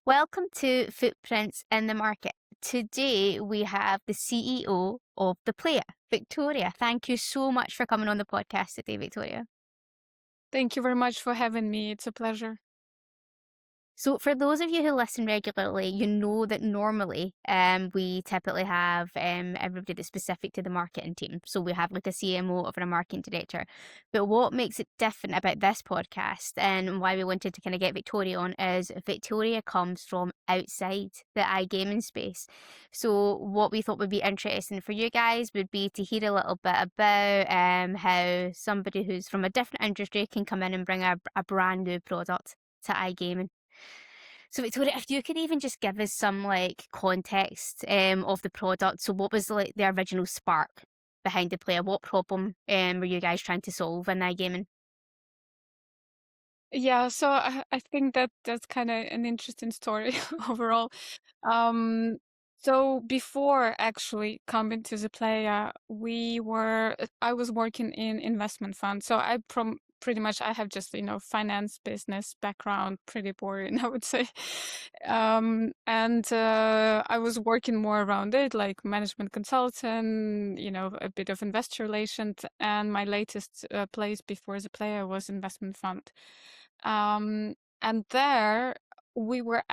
Welcome to Footprints in the Market. Today we have the CEO of the Playa, Viktoriia. Thank you so much for coming on the podcast today, Viktoriia. Thank you very much for having me. It's a pleasure. So, for those of you who listen regularly, you know that normally we typically have everybody that's specific to the marketing team. So, we have like a CMO or a marketing director. But what makes it different about this podcast and why we wanted to kind of get Viktoriia on is Viktoriia comes from outside the iGaming space. So, what we thought would be interesting for you guys would be to hear a little bit about how somebody who's from a different industry can come in and bring a brand new product to iGaming. So Viktoriia, if you could even just give us some like context of the product. So what was like the original spark behind the Playa? What problem were you guys trying to solve in iGaming? Yeah, so I think that's kind of an interesting story overall. Um, so before actually coming to the player, I was working in investment fund. So pretty much I have just, finance business background, pretty boring, I would say. And I was working more around it, like management consultant, a bit of investor relations. And my latest place before the player was investment fund. And there we're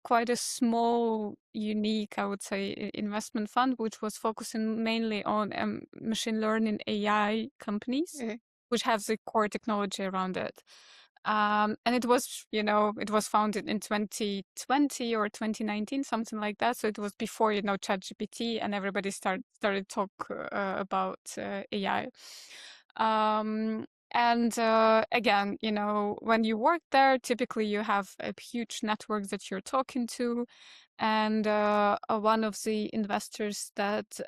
quite a small, unique, I would say, investment fund, which was focusing mainly on machine learning AI companies, Mhm. which have the core technology around it. And it was founded in 2020 or 2019, something like that. So it was before, ChatGPT and everybody started talk about AI. And again, when you work there, typically you have a huge network that you're talking to. And one of the investors that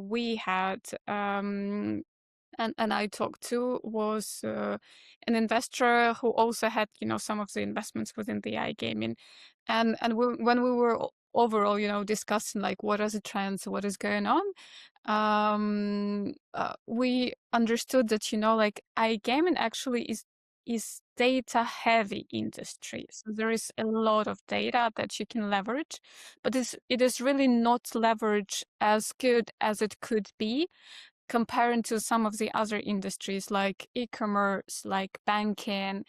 we had and I talked to was an investor who also had, some of the investments within the iGaming. When we were overall, discussing like what are the trends, what is going on, we understood that, like iGaming actually is data heavy industry. So there is a lot of data that you can leverage, but it is really not leveraged as good as it could be comparing to some of the other industries like e-commerce, like banking,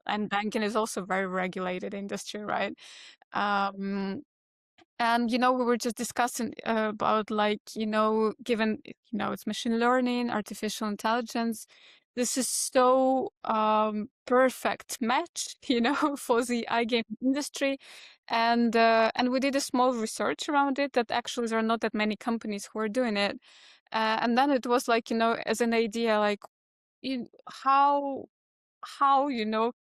and banking is also a very regulated industry, right? Um, and we were just discussing about like given it's machine learning, artificial intelligence. This is so perfect match, for the iGaming industry, and we did a small research around it that actually there are not that many companies who are doing it, and then it was like as an idea like you, how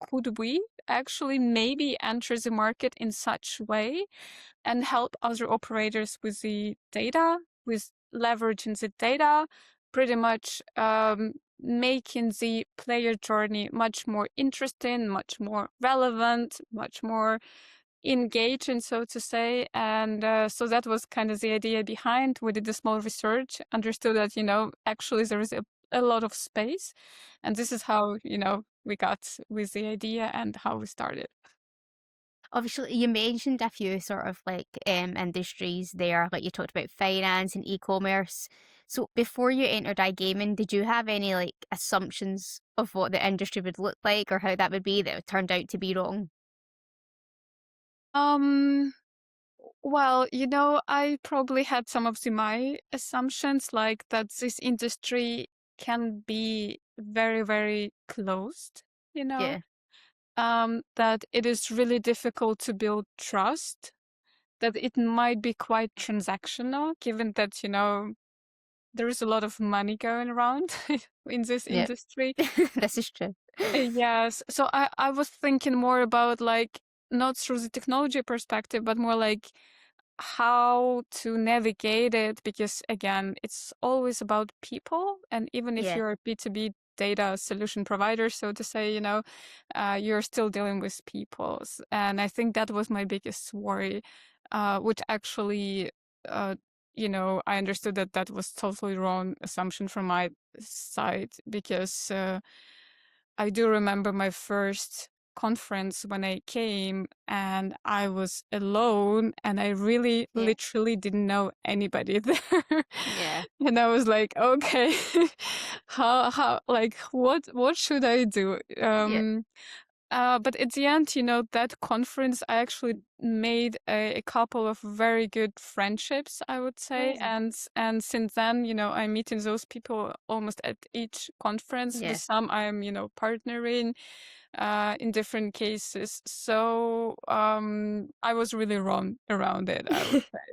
could we actually maybe enter the market in such way and help other operators with the data, with leveraging the data, pretty much making the player journey much more interesting, much more relevant, much more engaging, so to say. And so that was kind of the idea behind. We did a small research, understood that, actually there is a lot of space. And this is how, we got with the idea and how we started. Obviously, you mentioned a few sort of like industries there, like you talked about finance and e-commerce. So before you entered iGaming, did you have any like assumptions of what the industry would look like or how that would be that turned out to be wrong? Um, well, I probably had some of my assumptions, like that this industry can be very, very closed, Yeah. that it is really difficult to build trust, that it might be quite transactional, given that, there is a lot of money going around in this Yeah. industry. This is true. Yes. So I was thinking more about like not through the technology perspective, but more like how to navigate it, because again, it's always about people. And even if Yeah. you're a B2B data solution provider, so to say, you're still dealing with people. And I think that was my biggest worry, which actually, uh, I understood that that was totally wrong assumption from my side, because I do remember my first conference when I came and I was alone and I really Yeah. literally didn't know anybody there. Yeah. And I was like, okay, how, like, what should I do? Yeah. But at the end, that conference, I actually made a couple of very good friendships, I would say. Amazing. And since then, I'm meeting those people almost at each conference. With Yeah. some, I'm, partnering in different cases. So I was really wrong around it, I would say.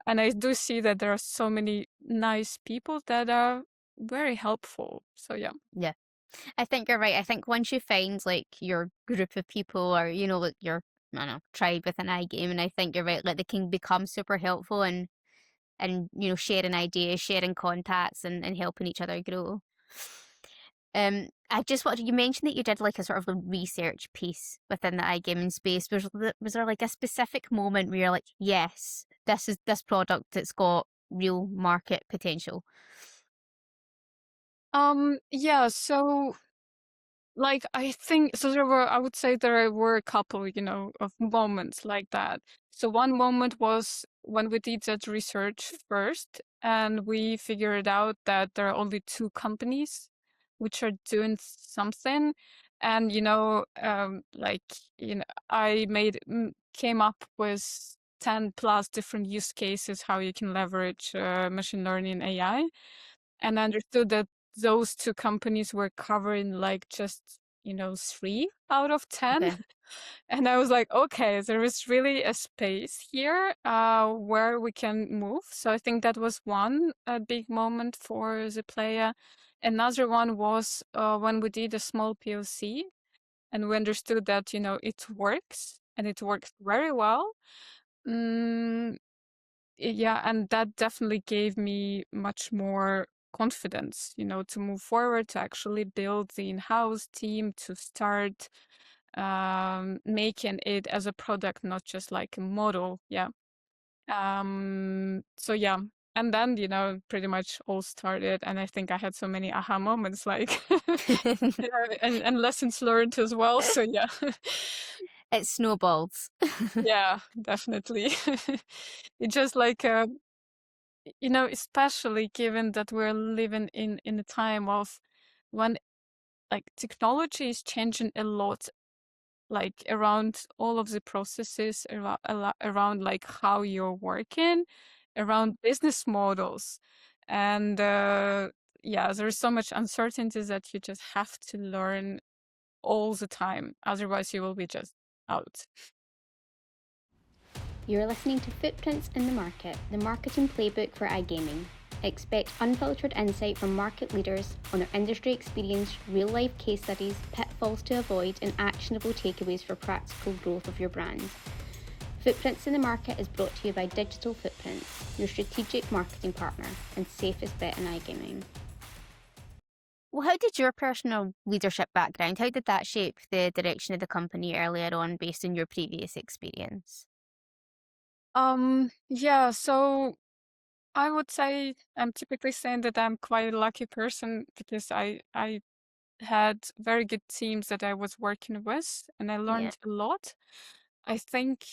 And I do see that there are so many nice people that are very helpful. So yeah. Yeah. I think you're right. I think once you find like your group of people or, like your, I don't know, tribe within iGaming, I think you're right. Like they can become super helpful and sharing ideas, sharing contacts and helping each other grow. I just wanted you mentioned that you did like a sort of a research piece within the iGaming space. Was there like a specific moment where you're like, yes, this product that's got real market potential? Yeah, so like I think so I would say there were a couple, of moments like that. So one moment was when we did that research first and we figured out that there are only two companies which are doing something. And like I came up with 10 plus different use cases how you can leverage machine learning AI, and I understood that those two companies were covering like just, 3 out of 10. Okay. And I was like, okay, there is really a space here where we can move. So I think that was one big moment for the player. Another one was when we did a small POC and we understood that, it works and it works very well. Mm, yeah, and that definitely gave me much more confidence, to move forward, to actually build the in-house team, to start making it as a product, not just like a model. Yeah. So yeah. And then, pretty much all started. And I think I had so many aha moments, like, and lessons learned as well. So yeah. It snowballs. Yeah, definitely. It's just like especially given that we're living in a time of when like technology is changing a lot, like around all of the processes, around like how you're working, around business models. And yeah, there's so much uncertainty that you just have to learn all the time. Otherwise, you will be just out. You're listening to Footprints in the Market, the marketing playbook for iGaming. Expect unfiltered insight from market leaders on their industry experience, real life case studies, pitfalls to avoid, and actionable takeaways for practical growth of your brand. Footprints in the Market is brought to you by Digital Footprints, your strategic marketing partner and safest bet in iGaming. Well, how did your personal leadership background, how did that shape the direction of the company earlier on based on your previous experience? Yeah, so I would say I'm typically saying that I'm quite a lucky person because I had very good teams that I was working with and I Yeah. learned a lot. I think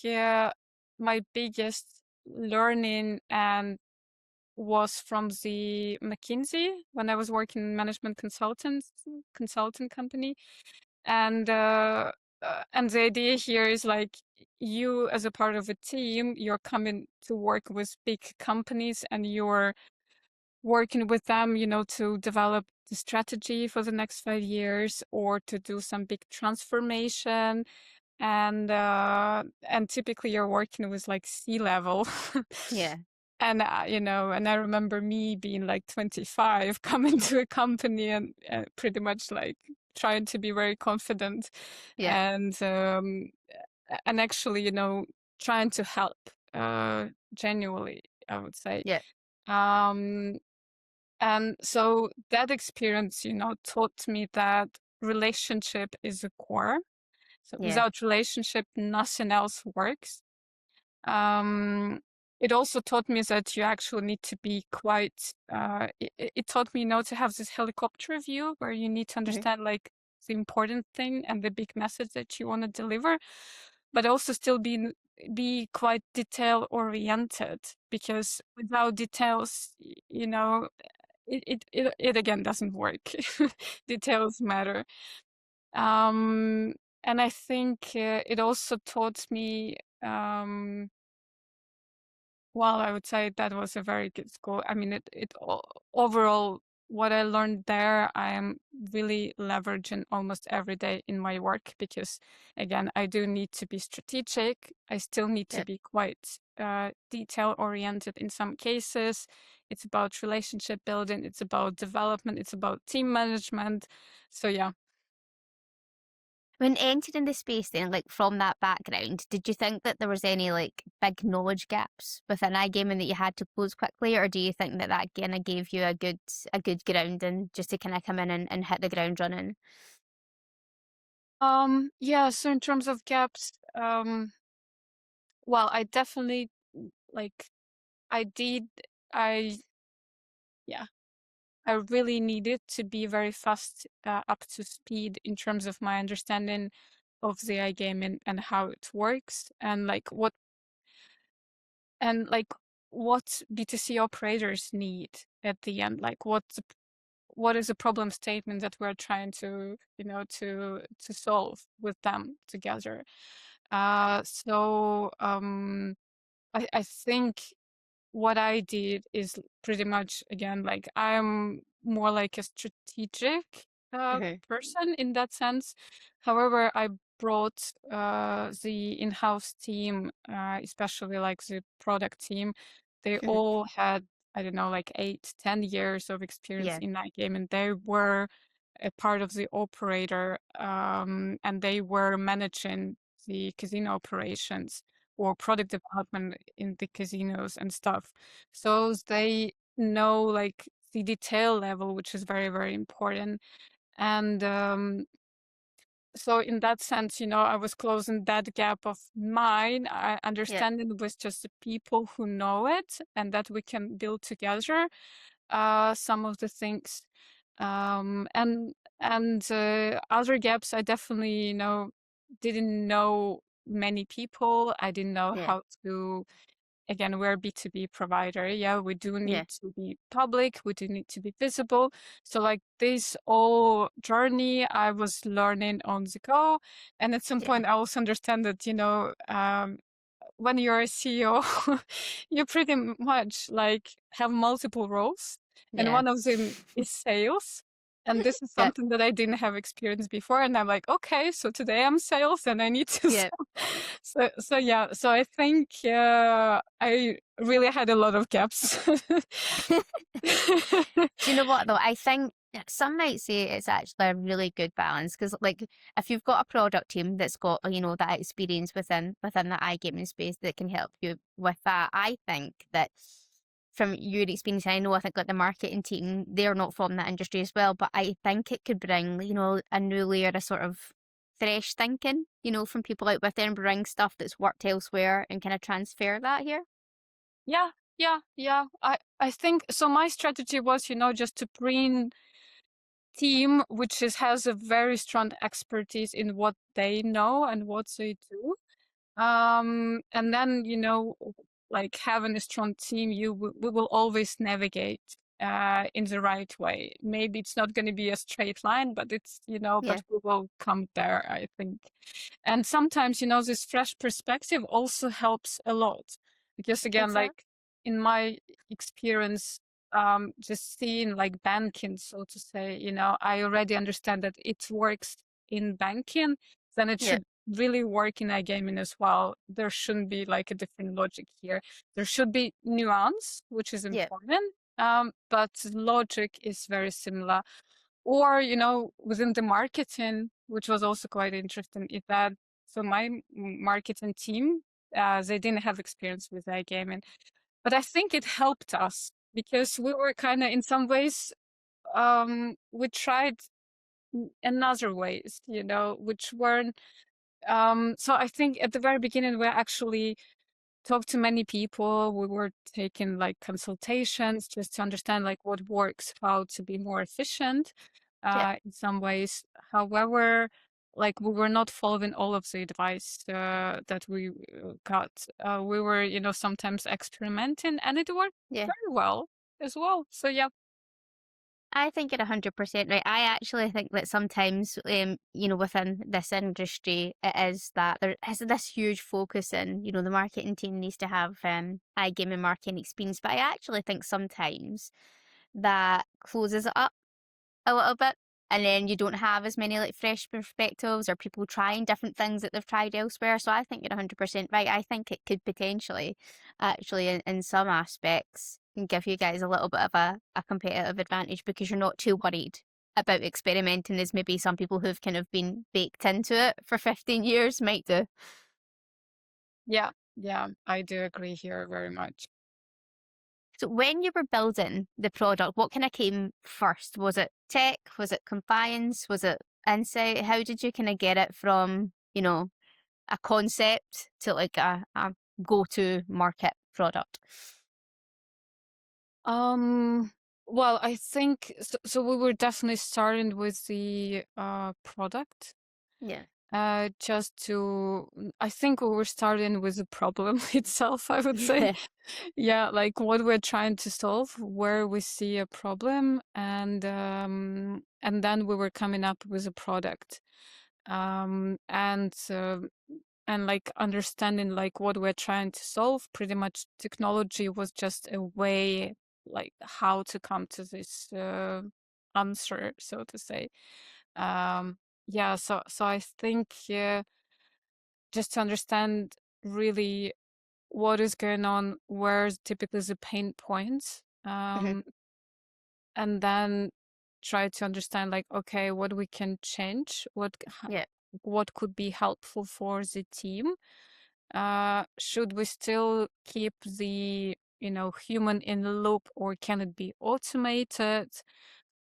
my biggest learning and was from the McKinsey when I was working in management consultant company. And and the idea here is like you as a part of a team, you're coming to work with big companies and you're working with them, to develop the strategy for the next 5 years or to do some big transformation. And typically you're working with like C-level. Yeah. And and I remember me being like 25 coming to a company and pretty much like trying to be very confident Yeah. and and actually trying to help genuinely, I would say. Yeah. um and so that experience, taught me that relationship is a core. So Yeah. without relationship, nothing else works. Um, it also taught me that you actually need to be quite, it taught me, to have this helicopter view where you need to Mhm. understand like the important thing and the big message that you want to deliver, but also still be quite detail oriented, because without details, it again doesn't work. Details matter. Um, and I think it also taught me, well, I would say that was a very good school. I mean, overall, what I learned there, I am really leveraging almost every day in my work, because, again, I do need to be strategic. I still need to Yep. be quite detail oriented in some cases. It's about relationship building. It's about development. It's about team management. So yeah. When entering the space then, like from that background, did you think that there was any like big knowledge gaps within iGaming that you had to close quickly, or do you think that that kind of gave you a good grounding just to kind of come in and hit the ground running? Yeah, so in terms of gaps, well, I definitely like I did I yeah, I really needed to be very fast up to speed in terms of my understanding of the iGaming and how it works, and what B2C operators need at the end, like what is a problem statement that we're trying to solve with them together. I think what I did is pretty much, again, like I'm more like a strategic Hmm. person in that sense. However, I brought the in-house team, especially like the product team. They Hmm. all had, I don't know, like 8, 10 years of experience Yeah, in that game, and they were a part of the operator, and they were managing the casino operations or product development in the casinos and stuff. So they know like the detail level, which is very, very important. And so in that sense, I was closing that gap of mine. I yeah, understand it with just the people who know it, and that we can build together some of the things. And other gaps, I definitely, didn't know many people. I didn't know yeah, how to, again, we're a B2B provider. Yeah, we do yeah, need to be public, we do need to be visible. So like this whole journey I was learning on the go. And at some yeah, point I also understand that, when you're a CEO, you pretty much like have multiple roles, and yeah, one of them is sales. And this is yeah, something that I didn't have experience before. And I'm like, okay, so today I'm sales and I need to yeah. sell. So yeah, so I think I really had a lot of gaps. Do you know what though? I think some might say it's actually a really good balance because, like, if you've got a product team that's got that experience within the iGaming space that can help you with that, I think that from your experience, I know I think like the marketing team, they're not from that industry as well, but I think it could bring a new layer of sort of fresh thinking, from people out there and bring stuff that's worked elsewhere and kind of transfer that here. Yeah, yeah. I think so. My strategy was, just to bring team which has a very strong expertise in what they know and what they do. And then, like having a strong team, we will always navigate in the right way. Maybe it's not going to be a straight line, but but Yeah, we will come there, I think. And sometimes, this fresh perspective also helps a lot, because again, exactly. like in my experience, just seeing like banking, so to say, I already understand that it works in banking, then it Yeah, should really work in iGaming as well. There shouldn't be like a different logic here. There should be nuance, which is yeah, important, but logic is very similar. Or, within the marketing, which was also quite interesting, is that so my marketing team, they didn't have experience with iGaming, but I think it helped us because we were kind of in some ways, we tried another ways, which weren't so I think at the very beginning, we actually talked to many people. We were taking like consultations just to understand like what works, how to be more efficient. Yeah. in some ways. However, like we were not following all of the advice that we got. We were, sometimes experimenting, and it worked Yeah. very well as well. So yeah. I think you're 100% right. I actually think that sometimes, within this industry, it is that there is this huge focus in, the marketing team needs to have iGaming marketing experience. But I actually think sometimes that closes it up a little bit. And then you don't have as many like fresh perspectives or people trying different things that they've tried elsewhere. So I think you're 100% right. I think it could potentially, actually, in some aspects, give you guys a little bit of a competitive advantage because you're not too worried about experimenting as maybe some people who've kind of been baked into it for 15 years might do. Yeah, yeah, I do agree here very much. So when you were building the product, what kind of came first? Was it tech? Was it compliance? Was it insight? How did you kind of get it from, a concept to like a go-to market product? Um, well, I think so we were definitely starting with the product. Yeah. Just to, I think we were starting with the problem itself, I would say. Yeah. Yeah, like what we're trying to solve, where we see a problem, and then we were coming up with a product. And like understanding like what we're trying to solve, pretty much technology was just a way like how to come to this answer, so to say. Um, yeah, so I think just to understand really what is going on, where's typically the pain points, Hmm. and then try to understand like, okay, what we can change, Yeah. what could be helpful for the team. Should we still keep the, human in the loop, or can it be automated?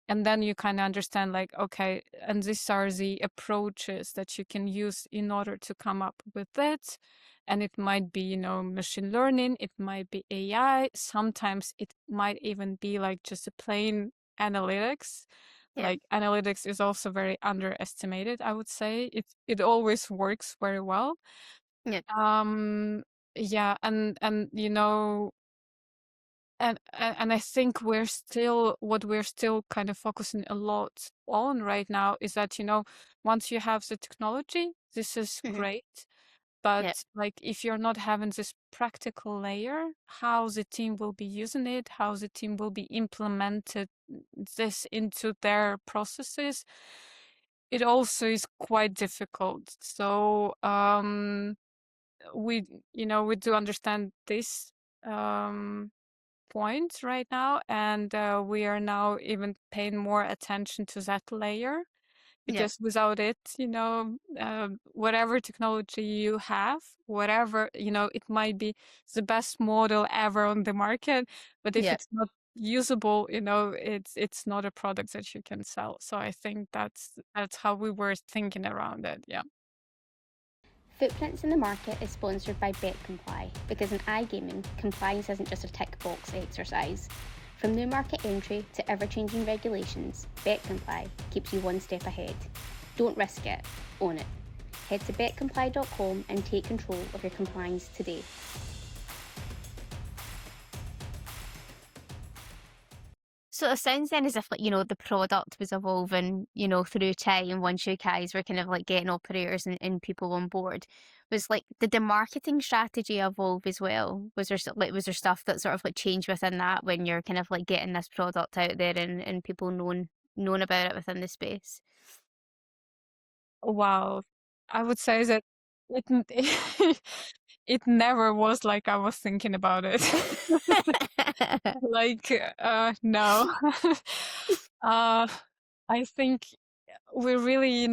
And then you kind of understand like, okay, and these are the approaches that you can use in order to come up with it. And it might be, machine learning, it might be AI, sometimes it might even be like just a plain analytics. Yeah. Like analytics is also very underestimated, I would say. It always works very well. Yeah. Um, yeah, and and I think what we're still kind of focusing a lot on right now is that, once you have the technology, this is Hmm. great. Yeah. But like if you're not having this practical layer, how the team will be using it, how the team will be implemented this into their processes, it also is quite difficult. So we we do understand this um point right now, and we are now even paying more attention to that layer, Yeah. because without it, whatever technology you have, whatever, it might be the best model ever on the market, but if Yeah. it's not usable, it's not a product that you can sell. So I think that's how we were thinking around it. Yeah. Footprints in the Market is sponsored by BetComply because in iGaming, compliance isn't just a tick box exercise. From new market entry to ever changing regulations, BetComply keeps you one step ahead. Don't risk it, own it. Head to betcomply.com and take control of your compliance today. So it sounds then as if like, the product was evolving, through time once you guys were kind of like getting operators and people on board. Was like did the marketing strategy evolve as well? Was there stuff that sort of like changed within that when you're kind of like getting this product out there and people known about it within the space? Wow. I would say that it it never was like I was thinking about it. Like, no. Uh, I think we really,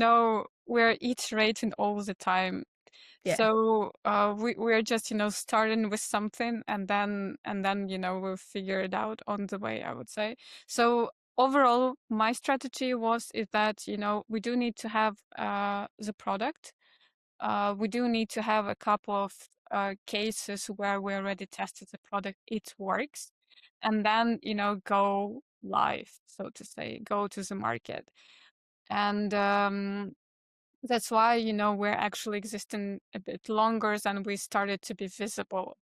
we're iterating all the time. Yeah. So we're just, starting with something, and then we'll figure it out on the way, I would say. So overall, my strategy is that, we do need to have the product. We do need to have a couple of cases where we already tested the product, it works, and then go live, so to say, go to the market. And that's why, we're actually existing a bit longer than we started to be visible.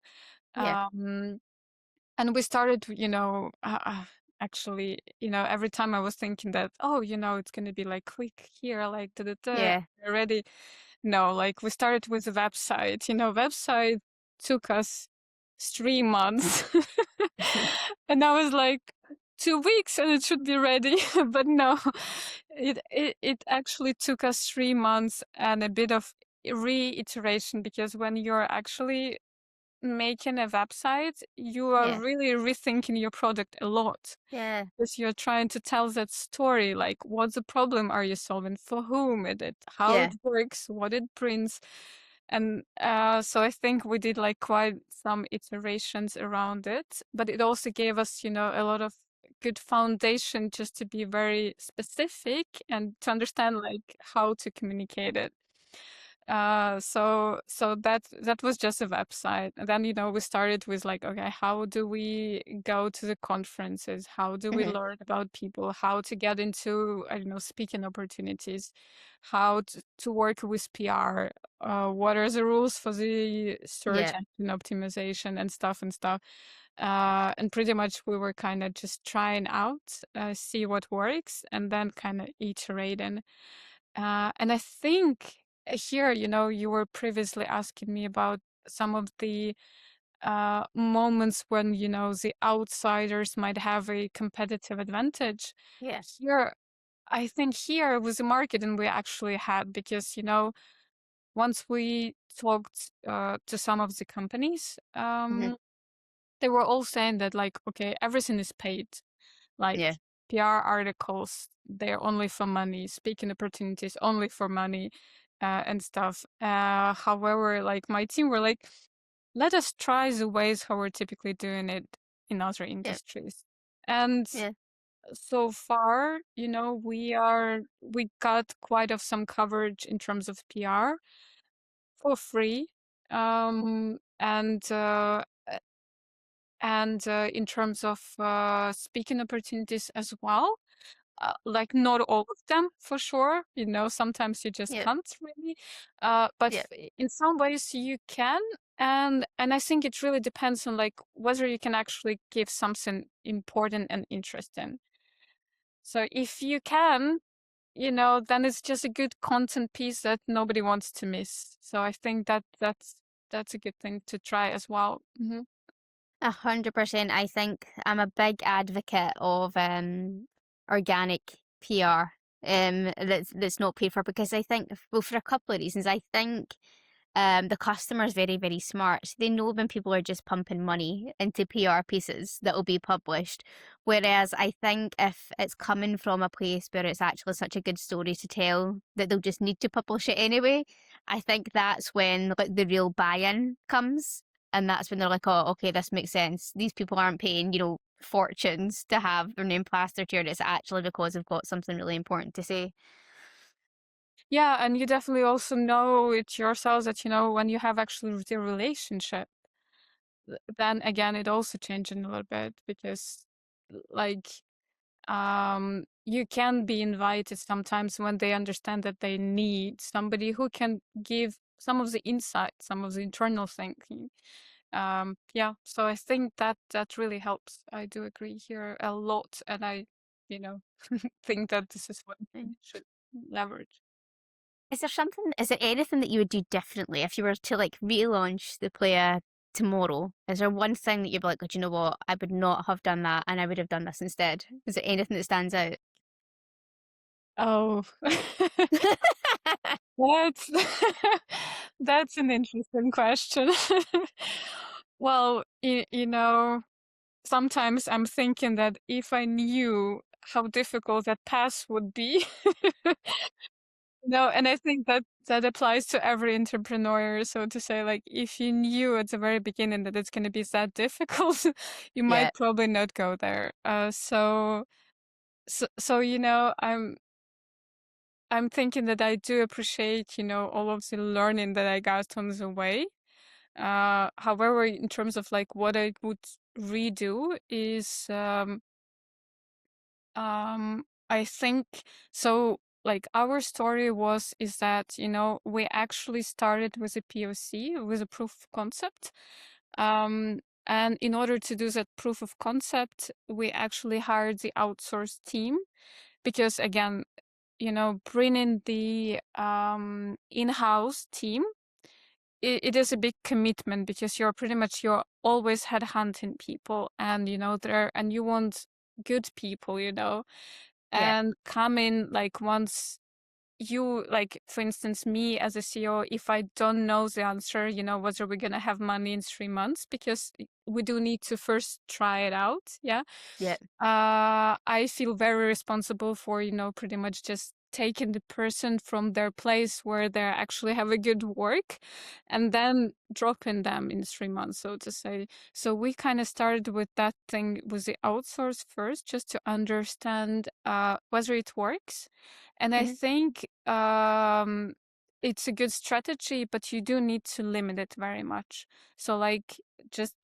Yeah. Um, and we started, actually, every time I was thinking that, oh, it's going to be like quick here, like, da, da, da, Yeah. already. No, like we started with a website. Website took us 3 months. And I was like, 2 weeks and it should be ready. But no, it actually took us 3 months and a bit of reiteration, because when you're actually making a website, you are Yeah. really rethinking your product a lot, Yeah. because you're trying to tell that story. Like, what's the problem are you solving? For whom is it? How Yeah. it works? What it brings? And so I think we did like quite some iterations around it, but it also gave us, a lot of good foundation just to be very specific and to understand like how to communicate it. So that was just a website. And then, we started with like, okay, how do we go to the conferences? How do we Mhm. learn about people? How to get into, I don't know, speaking opportunities? How to work with PR? What are the rules for the search Yeah. engine optimization and stuff and stuff? And pretty much we were kind of just trying out, see what works, and then kind of iterating. And I think here, you were previously asking me about some of the moments when, the outsiders might have a competitive advantage. Yeah. Here, I think here was the marketing we actually had, because, once we talked to some of the companies, Mhm. they were all saying that, like, okay, everything is paid. Like, Yeah. PR articles, they're only for money. Speaking opportunities, only for money, and stuff. However, like my team were like, let us try the ways how we're typically doing it in other Yeah. industries. And Yeah. so far, we got quite of some coverage in terms of PR for free. And in terms of speaking opportunities as well, like not all of them for sure. Sometimes you just Yeah. can't really, but Yeah. in some ways you can. And I think it really depends on like whether you can actually give something important and interesting. So if you can, then it's just a good content piece that nobody wants to miss. So I think that's a good thing to try as well. 100%. I think I'm a big advocate of organic PR that's not paid for, because I think, well, for a couple of reasons. I think the customer is very, very smart. So they know when people are just pumping money into PR pieces that will be published. Whereas I think if it's coming from a place where it's actually such a good story to tell that they'll just need to publish it anyway, I think that's when like the real buy-in comes. And that's when they're like, oh, okay, this makes sense. These people aren't paying, fortunes to have their name plastered here. It's actually because they've got something really important to say. Yeah, and you definitely also know it yourselves that, when you have actually the relationship, then again, it also changes a little bit, because like, you can be invited sometimes when they understand that they need somebody who can give some of the insight, some of the internal thinking. Yeah, so I think that really helps. I do agree here a lot, and I, you know, think that this is what we Mm. should leverage. Is there anything that you would do differently if you were to like relaunch the Playa tomorrow? Is there one thing that you'd be like, oh, do you know what? I would not have done that and I would have done this instead. Is there anything that stands out? Oh, that's that's an interesting question. Well, sometimes I'm thinking that if I knew how difficult that path would be, no, and I think that that applies to every entrepreneur. So to say, like, if you knew at the very beginning that it's going to be that difficult, you Yeah. might probably not go there. So I'm thinking that I do appreciate, all of the learning that I got on the way. However, in terms of like what I would redo is I think so. Like our story is that we actually started with a POC, with a proof of concept, and in order to do that proof of concept, we actually hired the outsourced team because again, bringing the in-house team, it is a big commitment because you're always headhunting people, and and you want good people, Yeah. and come in like once you like, for instance, me as a CEO, if I don't know the answer, whether we're gonna have money in 3 months, because we do need to first try it out. Yeah. Yeah. I feel very responsible for, pretty much just taking the person from their place where they actually have a good work and then dropping them in 3 months, so to say. So we kind of started with that thing with the outsource first, just to understand whether it works. And I Hmm. think it's a good strategy, but you do need to limit it very much. So like just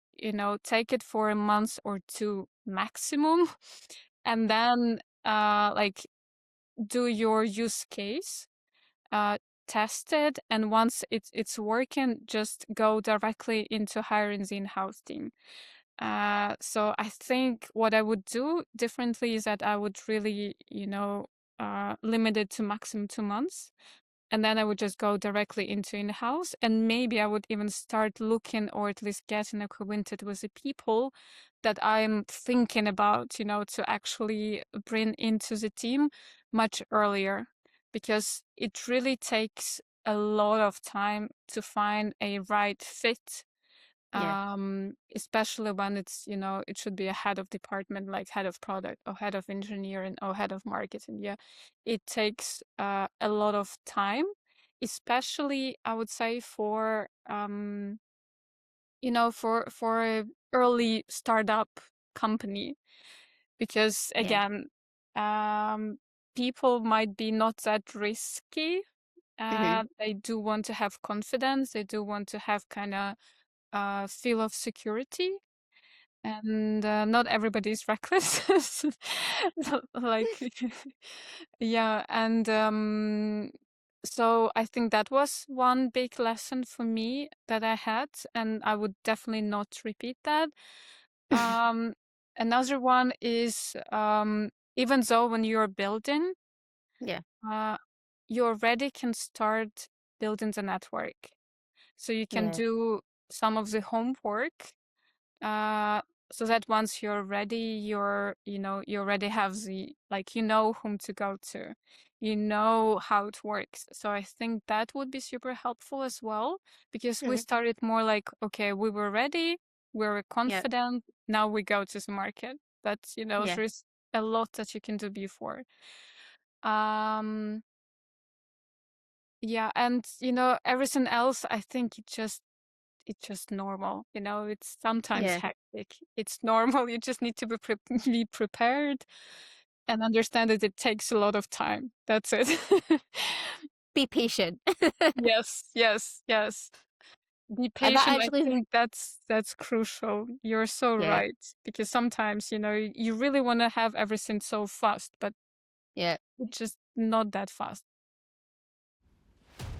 take it for a month or two maximum, and then like do your use case, uh, test it, and once it's working, just go directly into hiring the in-house team. So I think what I would do differently is that I would really, limit it to maximum 2 months, and then I would just go directly into in-house, and maybe I would even start looking or at least getting acquainted with the people that I'm thinking about, to actually bring into the team much earlier, because it really takes a lot of time to find a right fit, Yeah. especially when it should be a head of department, like head of product or head of engineering or head of marketing. Yeah, it takes a lot of time, especially I would say for for a early startup company, because Yeah. again, um people might be not that risky. Hmm. They do want to have confidence, they do want to have kind of feel of security, and not everybody is reckless. Like, yeah, and so I think that was one big lesson for me that I had, and I would definitely not repeat that. Um, Another one is, even though when you're building, Yeah. uh, you already can start building the network. So you can Yeah. do some of the homework, uh, so that once you're ready, you already have the, like, whom to go to, how it works. So I think that would be super helpful as well, because we Hmm. started more like, okay, we were ready, we were Yeah. confident, now we go to the market. But Yeah. there's a lot that you can do before. Um, yeah, and everything else, I think it's just normal. It's sometimes Yeah. hectic. It's normal. You just need to be prepared and understand that it takes a lot of time. That's it. Be patient. Yes, yes, yes. Be That patient. I actually, think that's crucial. You're so yeah. right. Because sometimes, you really want to have everything so fast, but Yeah. it's just not that fast.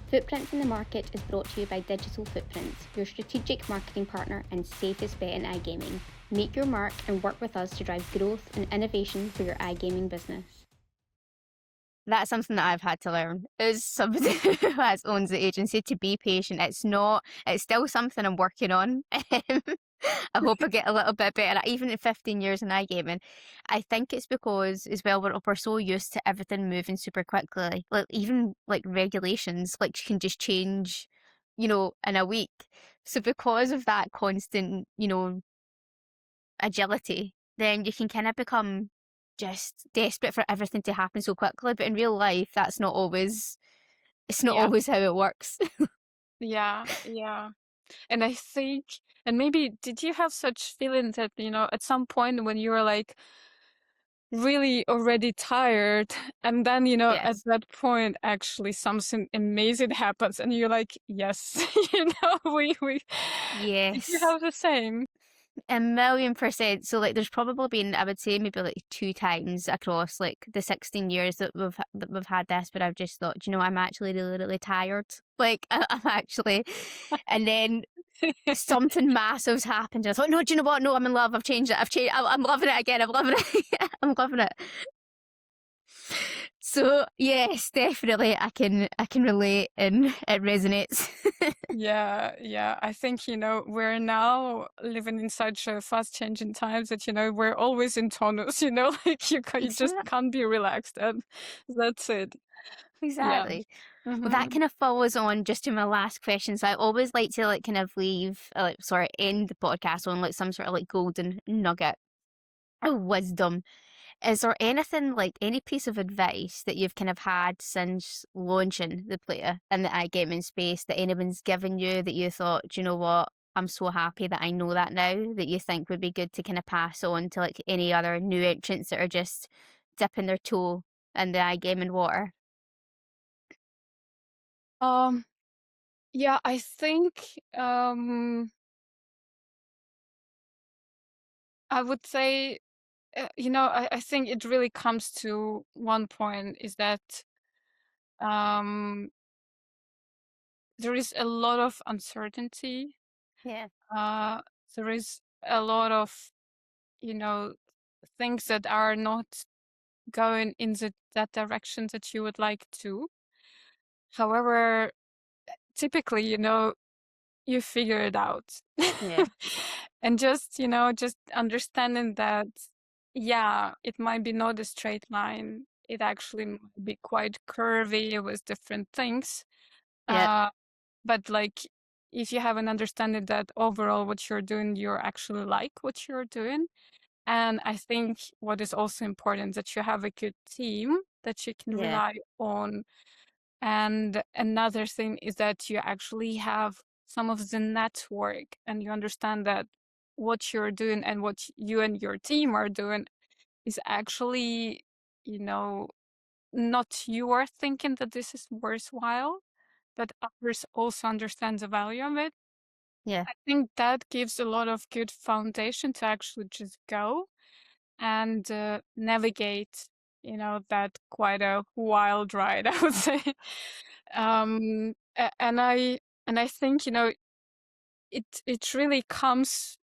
Footprints in the Market is brought to you by Digital Footprints, your strategic marketing partner and safest bet in iGaming. Make your mark and work with us to drive growth and innovation for your iGaming business. That's something that I've had to learn. As somebody who owns the agency, to be patient. It's still something I'm working on. I hope I get a little bit better. Even at 15 years in iGaming, I think it's because as well we're so used to everything moving super quickly. Like even like regulations, like can just change, in a week. So because of that constant, agility, then you can kind of become just desperate for everything to happen so quickly. But in real life, it's not Yeah. always how it works. Yeah. Yeah. And I think, and maybe did you have such feelings that, at some point when you were like really already tired, and then, at Yes. that point, actually something amazing happens, and you're like, yes, we, did you Yes. have the same? 1,000,000%. So like, there's probably been, I would say, maybe like 2 times across like the 16 years that we've had this, but I've just thought, you know, I'm actually really, really tired. Like, I'm actually, and then something massive's happened. And I thought, no, do you know what? No, I'm in love. I've changed it. I've changed. I'm loving it again. I'm loving it. I'm loving it. So yes, definitely, I can relate, and it resonates. Yeah, yeah. I think, we're now living in such a fast changing times that, we're always in tonus, like you just Exactly. can't be relaxed, and that's it. Yeah. Exactly. Well, that Mm-hmm. kind of follows on just to my last question. So I always like to like kind of leave, like, sorry, end the podcast on like some sort of like golden nugget of wisdom. Is there anything, like any piece of advice that you've kind of had since launching the player in the iGaming space that anyone's given you that you thought, "Do you know what? I'm so happy that I know that now," that you think would be good to kind of pass on to like any other new entrants that are just dipping their toe in the iGaming water? Um, yeah, I think I would say, I think it really comes to one point is that um there is a lot of uncertainty. Yeah, Uh, there is a lot of, you know, things that are not going in that direction that you would like to. However, typically, you figure it out. yeah, And just, just understanding that, yeah, it might be not a straight line. It actually might be quite curvy with different things. yeah, Uh, but like, if you have an understanding that overall what you're doing, you're actually like what you're doing. And I think what is also important that you have a good team that you can yeah, rely on. And another thing is that you actually have some of the network and you understand that what you're doing and what you and your team are doing is actually, you know, not you are thinking that this is worthwhile, but others also understand the value of it. yeah, I think that gives a lot of good foundation to actually just go and navigate, that quite a wild ride, I would say. And I think, it really comes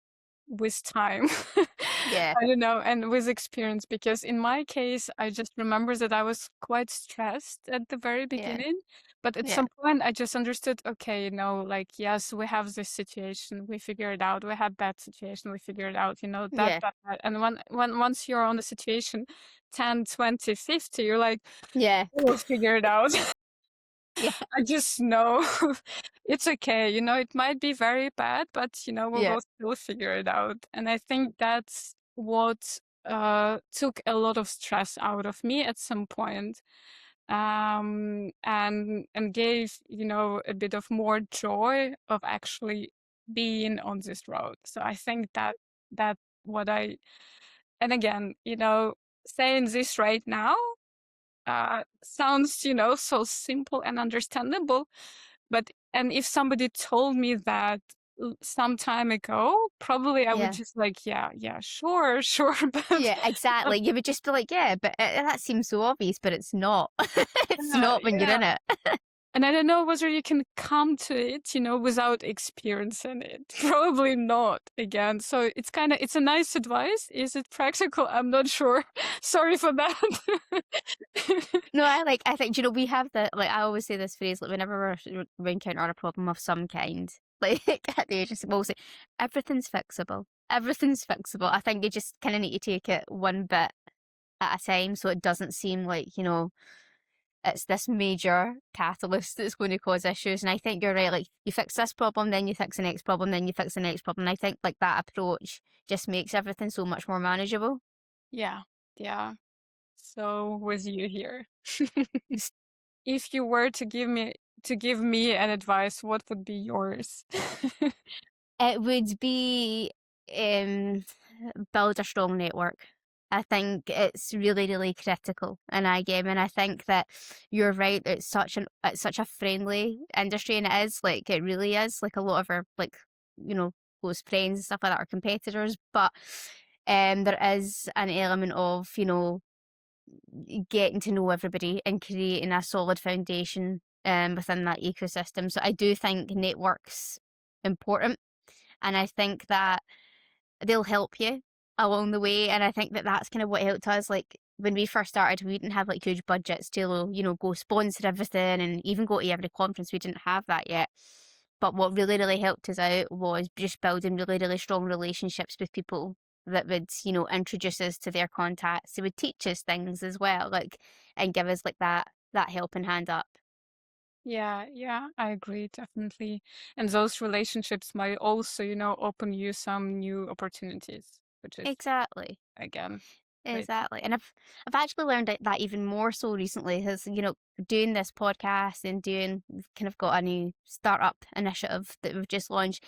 with time. yeah, I don't know, and with experience, because in my case, I just remember that I was quite stressed at the very yeah, beginning. But at yeah, some point, I just understood, okay, like, yes, we have this situation, we figure it out. We had that situation, we figure it out, that, yeah, that, that. And once you're on the situation 10, 20, 50, you're like, yeah, we'll figure it out. yeah, I just know it's okay. It might be very bad, but we yeah, will still figure it out. And I think that's what took a lot of stress out of me at some point, and gave a bit of more joy of actually being on this road. So I think that what I and again, saying this right now sounds, so simple and understandable. And if somebody told me that some time ago, probably I would yeah. just like, yeah, yeah, sure, sure. Yeah, But exactly. You would just be like, yeah, but that seems so obvious, but it's not. It's yeah, not when you're yeah. in it. And I don't know whether you can come to it, without experiencing it. Probably not again. So it's a nice advice. Is it practical? I'm not sure. Sorry for that. No, I think, you know, we have the, like, I always say this phrase, like, whenever we encounter a problem of some kind, like, at the agency, we'll say, everything's fixable. Everything's fixable. I think you just kind of need to take it one bit at a time so it doesn't seem like, you know, it's this major catalyst that's going to cause issues. And I think you're right. Like, you fix this problem, then you fix the next problem, then you fix the next problem. And I think like that approach just makes everything so much more manageable. Yeah, yeah. So with you here. It's- If you were to give me an advice, what would be yours? It would be um, build a strong network. I think it's really, really critical in iGaming. I think that you're right. It's such a friendly industry, and it is like it really is like a lot of our like, you know, close friends and stuff like that, or competitors, but there is an element of, getting to know everybody and creating a solid foundation within that ecosystem. So I do think networks important, and I think that they'll help you along the way. And I think that that's kind of what helped us. Like when we first started, we didn't have like huge budgets to, go sponsor everything and even go to every conference. We didn't have that yet. But what really, really helped us out was just building really, really strong relationships with people that would, introduce us to their contacts. They would teach us things as well, like, and give us like that helping hand up. Yeah, yeah, I agree, definitely. And those relationships might also, open you some new opportunities, which is Exactly. again great. Exactly. And I've actually learned that even more so recently because, doing this podcast and we've kind of got a new startup initiative that we've just launched.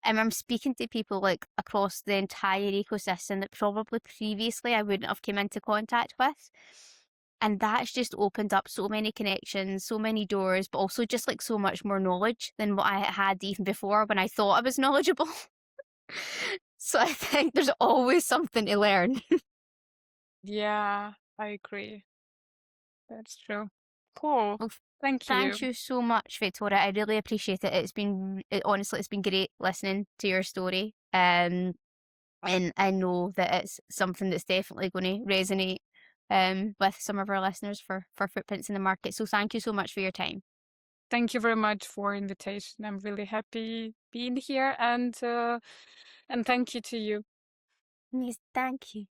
And I'm speaking to people like across the entire ecosystem that probably previously I wouldn't have come into contact with. And that's just opened up so many connections, so many doors, but also just like so much more knowledge than what I had even before when I thought I was knowledgeable. So I think there's always something to learn. Yeah, I agree. That's true. Cool. Well, Thank you. thank you so much, Victoria. I really appreciate it. Honestly, it's been great listening to your story. And I know that it's something that's definitely going to resonate with some of our listeners for footprints in the market. So thank you so much for your time. Thank you very much for invitation. I'm really happy being here and thank you to you. Yes, thank you.